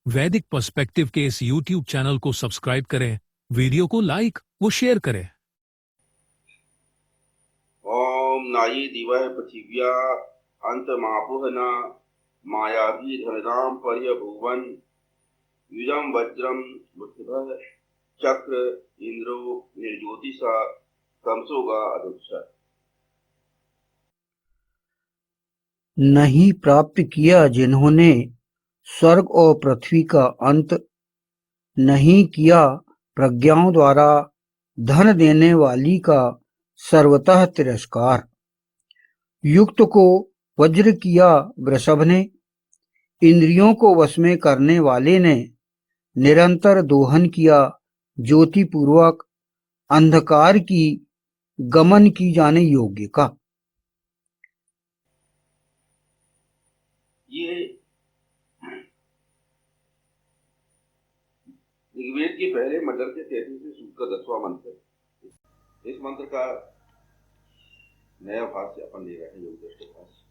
वैदिक पर्सपेक्टिव के इस यूट्यूब चैनल को सब्सक्राइब करें, वीडियो को लाइक व शेयर करें। ओम नाई दिवः पृथिव्या अंतमापुः न मायाभिधननां पर्यभुवन् युजं वज्रं बुद्धिभः चक्र इंद्रो निर्ज्योतिषा तमसोगा अदुच्छ। नहीं प्राप्त किया जिन्होंने स्वर्ग और पृथ्वी का अंत, नहीं किया प्रज्ञाओं द्वारा धन देने वाली का सर्वतः तिरस्कार। युक्त को वज्र किया वृषभ ने, इंद्रियों को वश में करने वाले ने निरंतर दोहन किया ज्योति पूर्वक अंधकार की गमन की जाने योग्य का। ये ऋग्वेद के पहले मंडल के 33वें सूक्त का 10वां मंत्र है। इस मंत्र का नया भाष्य अपन ले रहे हैं, योग दृष्टि भाष्य।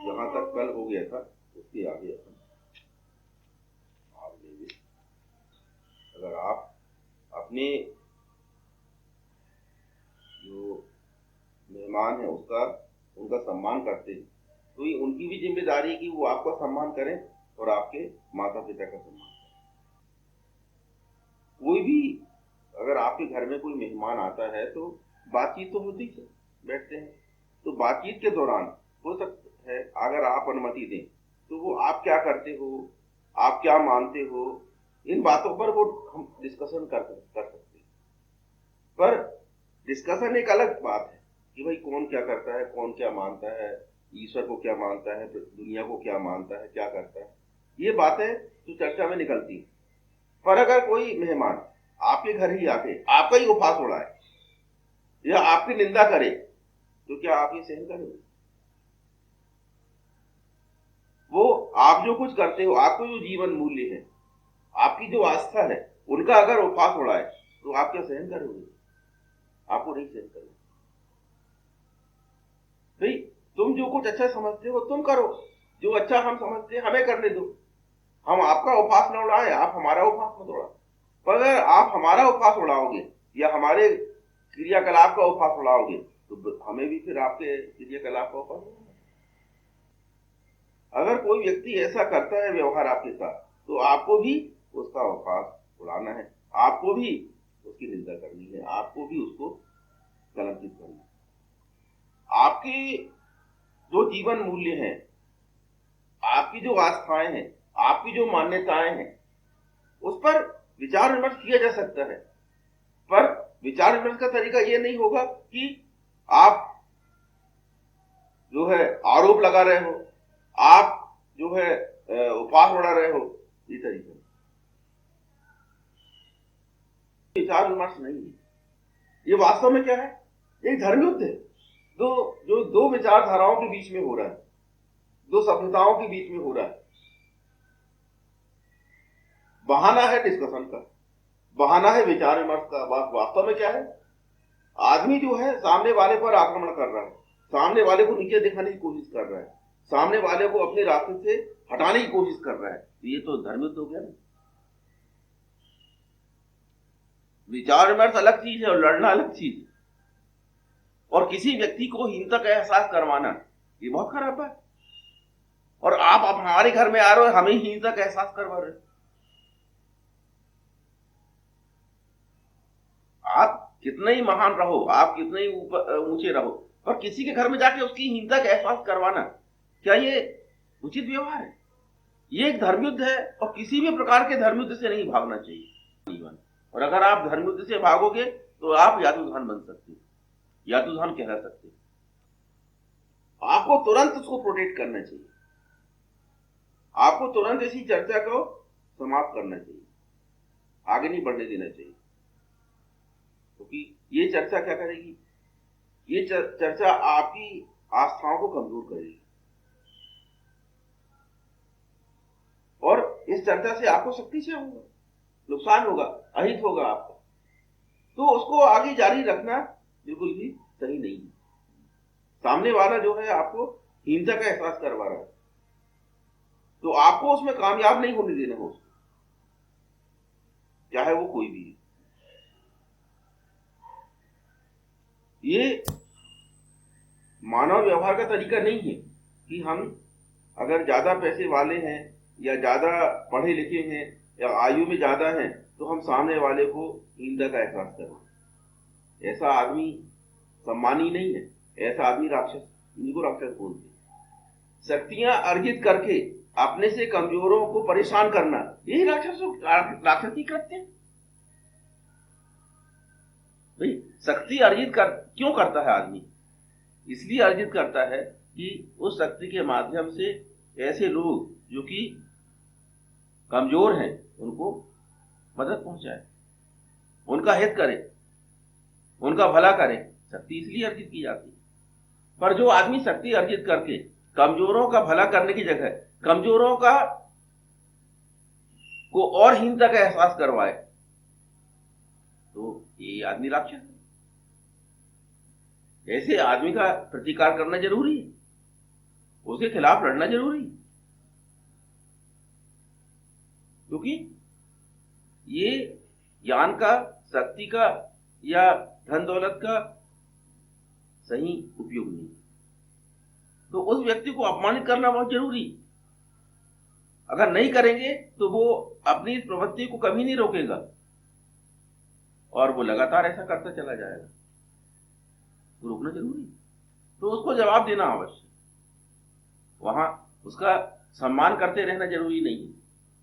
जहां तक कल हो गया था उसके आगे अपन आप लेंगे। अगर आप अपने जो मेहमान है उनका सम्मान करते हैं तो ये उनकी भी जिम्मेदारी है कि वो आपका सम्मान करें और आपके माता पिता का सम्मान करें। कोई भी अगर आपके घर में कोई मेहमान आता है तो बातचीत तो होती है, बैठते हैं, तो बातचीत के दौरान हो सकता है अगर आप अनुमति दें तो वो आप क्या करते हो, आप क्या मानते हो, इन बातों पर वो हम डिस्कशन कर सकते हैं। पर डिस्कशन एक अलग बात है कि भाई कौन क्या करता है, कौन क्या मानता है, ईश्वर को क्या मानता है, दुनिया को क्या मानता है, क्या करता है, ये बातें तो चर्चा में निकलती है। पर अगर कोई मेहमान आपके घर ही आके आपका ही उपहास उड़ाए या आपकी निंदा करे तो क्या आप ये सहन करोगे? वो आप जो कुछ करते हो, आपको जो जीवन मूल्य है, आपकी जो आस्था है, उनका अगर उपहास उड़ाए तो आप क्या सहन करोगे? आपको नहीं सहन करोगे। भाई तुम जो कुछ अच्छा समझते हो तुम करो, जो अच्छा हम समझते हैं हमें करने दो। हम आपका उपहास न उड़ाए, आप हमारा उपहास मत उड़ाओ। पर अगर आप हमारा उपहास उड़ाओगे या हमारे क्रियाकलाप का उपहास उड़ाओगे तो हमें भी फिर आपके क्रियाकलाप का उपहास उड़ाना। अगर कोई व्यक्ति ऐसा करता है व्यवहार आपके साथ तो आपको भी उसका उपहास उड़ाना है, आपको भी उसकी निंदा करनी है, आपको भी उसको कलंकित करना है। आपकी जो जीवन मूल्य है, आपकी जो आस्थाएं हैं, आपकी जो मान्यताएं हैं, उस पर विचार विमर्श किया जा सकता है। पर विचार विमर्श का तरीका यह नहीं होगा कि आप जो है आरोप लगा रहे हो, आप जो है उपहास उड़ा रहे हो, ये तरीका विचार विमर्श नहीं है। ये वास्तव में क्या है? एक धर्मयुद्ध है जो दो विचारधाराओं के बीच में हो रहा है, दो सभ्यताओं के बीच में हो रहा है। बहाना है डिस्कशन का, बहाना है विचार विमर्श का। वास्तव में क्या है? आदमी जो है सामने वाले पर आक्रमण कर रहा है, सामने वाले को नीचे दिखाने की कोशिश कर रहा है, सामने वाले को अपने रास्ते से हटाने की कोशिश कर रहा है। तो ये तो धर्मयुद्ध हो गया ना। विचार विमर्श अलग चीज है और लड़ना अलग चीज है। और किसी व्यक्ति को हीनता का एहसास करवाना ये बहुत खराब है। और आप हमारे घर में आ रहे हो, हमें हीनता का एहसास करवा रहे हो। आप कितने ही महान रहो, आप कितने ही ऊंचे रहो, पर किसी के घर में जाके उसकी हीनता का एहसास करवाना, क्या ये उचित व्यवहार है? ये एक धर्मयुद्ध है और किसी भी प्रकार के धर्मयुद्ध से नहीं भागना चाहिए जीवन। और अगर आप धर्मयुद्ध से भागोगे तो आप यादुधान बन सकते हो, यादुधान कह सकते हो। आपको तुरंत उसको प्रोटेक्ट करना चाहिए, आपको तुरंत ऐसी चर्चा को समाप्त करना चाहिए, आगे नहीं बढ़ने देना चाहिए। क्योंकि ये चर्चा क्या करेगी? ये चर्चा आपकी आस्थाओं को कमजोर करेगी और इस चर्चा से आपको शक्ति से होगा, नुकसान होगा, अहित होगा आपको। तो उसको आगे जारी रखना बिल्कुल भी सही नहीं है। सामने वाला जो है आपको हिंसा का एहसास करवा रहा है तो आपको उसमें कामयाब नहीं होने देना हो, चाहे वो कोई भी है। ये मानव व्यवहार का तरीका नहीं है कि हम अगर ज्यादा पैसे वाले हैं या ज्यादा पढ़े लिखे हैं या आयु में ज्यादा हैं तो हम सामने वाले को हीनता का एहसास करें। ऐसा आदमी सम्मानी नहीं है, ऐसा आदमी राक्षस, इनको राक्षस बोलते हैं। शक्तियां अर्जित करके अपने से कमजोरों को परेशान करना, यही राक्षसी करते हैं। भाई शक्ति अर्जित क्यों करता है आदमी? इसलिए अर्जित करता है कि उस शक्ति के माध्यम से ऐसे लोग जो कि कमजोर हैं उनको मदद पहुंचाए, उनका हित करे, उनका भला करे। शक्ति इसलिए अर्जित की जाती है। पर जो आदमी शक्ति अर्जित करके कमजोरों का भला करने की जगह कमजोरों का को और हीनता का एहसास करवाए, तो ये आदमी राक्षस है। ऐसे आदमी का प्रतिकार करना जरूरी है, उसके खिलाफ लड़ना जरूरी है, क्योंकि ये ज्ञान का, शक्ति का या धन दौलत का सही उपयोग नहीं। तो उस व्यक्ति को अपमानित करना बहुत जरूरी। अगर नहीं करेंगे तो वो अपनी इस प्रवृत्ति को कभी नहीं रोकेगा और वो लगातार ऐसा करता चला जाएगा। तो रोकना जरूरी, तो उसको जवाब देना आवश्यक, वहां उसका सम्मान करते रहना जरूरी नहीं है।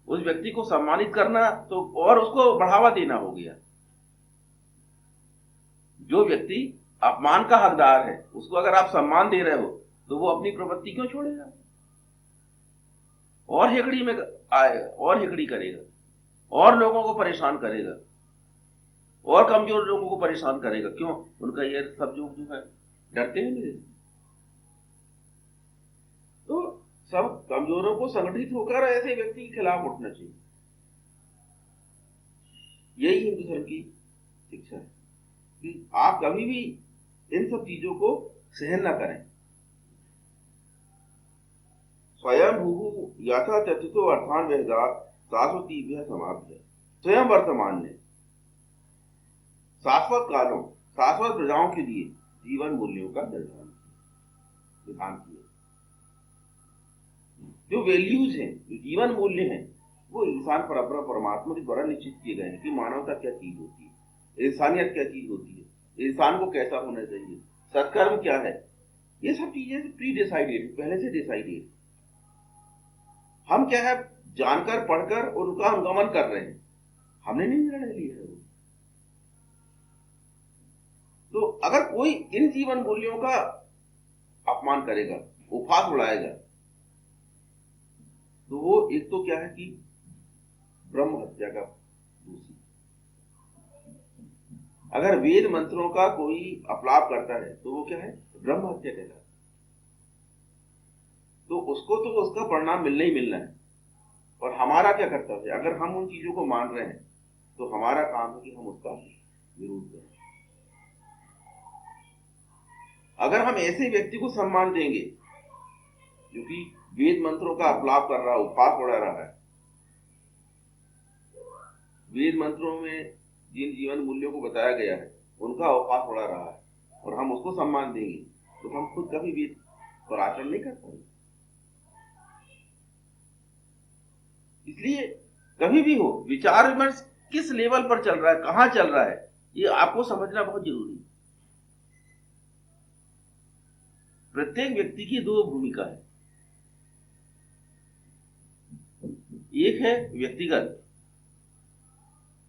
उस व्यक्ति को सम्मानित करना तो और उसको बढ़ावा देना हो गया। जो व्यक्ति अपमान का हकदार है उसको अगर आप सम्मान दे रहे हो तो वो अपनी प्रवृत्ति क्यों छोड़ेगा? और हेकड़ी में आएगा, और हेकड़ी करेगा, और लोगों को परेशान करेगा, और कमजोर लोगों को परेशान करेगा। क्यों? उनका ये सब जो है डरते हैं नहीं। तो सब कमजोरों को संगठित होकर ऐसे व्यक्ति के खिलाफ उठना चाहिए। यही हिंदू धर्म की शिक्षा है कि आप कभी भी इन सब चीजों को सहन न करें। स्वयं भू यथा चतुर्थो अर्थान व्यवधान शाश्वती समाप्त है। स्वयं वर्तमान ने शाश्वत कालों, शाश्वत प्रजाओं के लिए जीवन मूल्यों का विधान किया। जो वैल्यूज हैं, जो जीवन मूल्य हैं, वो इंसान परमात्मा के द्वारा निश्चित किए गए हैं कि मानवता क्या चीज होती है, इंसानियत क्या चीज होती है, इंसान को कैसा होना चाहिए, सत्कर्म क्या है। ये सब चीजें प्री डिसाइडेड, पहले से डिसाइडेड। हम क्या है, जानकर पढ़कर उनका अनुगमन कर रहे हैं, हमने नहीं निर्णय लिया है। तो अगर कोई इन जीवन मूल्यों का अपमान करेगा, उपहास उड़ाएगा, तो वो एक तो क्या है कि ब्रह्म हत्या का दूषी। अगर वेद मंत्रों का कोई अपलाप करता है तो वो क्या है, ब्रह्म हत्या कहलाता है। तो उसको तो उसका परिणाम मिलना ही मिलना है। और हमारा क्या कर्तव्य है? अगर हम उन चीजों को मान रहे हैं तो हमारा काम है कि हम उसका विरोध करें। अगर हम ऐसे व्यक्ति को सम्मान देंगे जो कि वेद मंत्रों का अपलाप कर रहा है, उपहास उड़ा रहा है, वेद मंत्रों में जिन जीवन मूल्यों को बताया गया है उनका उपहास उड़ा रहा है, और हम उसको सम्मान देंगे, तो हम खुद कभी वेद पर आचरण नहीं कर पाएंगे। इसलिए कभी भी हो, विचार विमर्श किस लेवल पर चल रहा है, कहां चल रहा है, ये आपको समझना बहुत जरूरी है। प्रत्येक व्यक्ति की दो भूमिका है। एक है व्यक्तिगत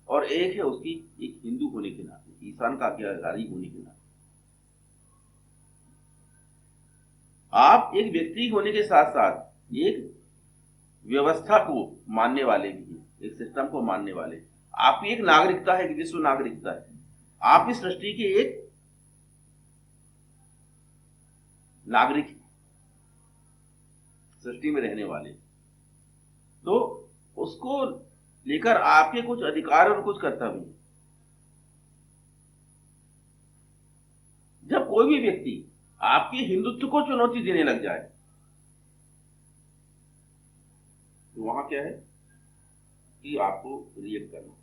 और एक है उसकी एक हिंदू होने के नाते, ईशान का आज्ञाकारी होने के नाते। आप एक व्यक्ति होने के साथ साथ एक व्यवस्था को मानने वाले भी हैं, एक सिस्टम को मानने वाले। आपकी एक नागरिकता है, एक विश्व नागरिकता है। आप इस सृष्टि के एक नागरिक, सृष्टि में रहने वाले। तो उसको लेकर आपके कुछ अधिकार और कुछ कर्तव्य। जब कोई भी व्यक्ति आपके हिंदुत्व को चुनौती देने लग जाए, तो वहां क्या है कि आपको रिएक्ट करना।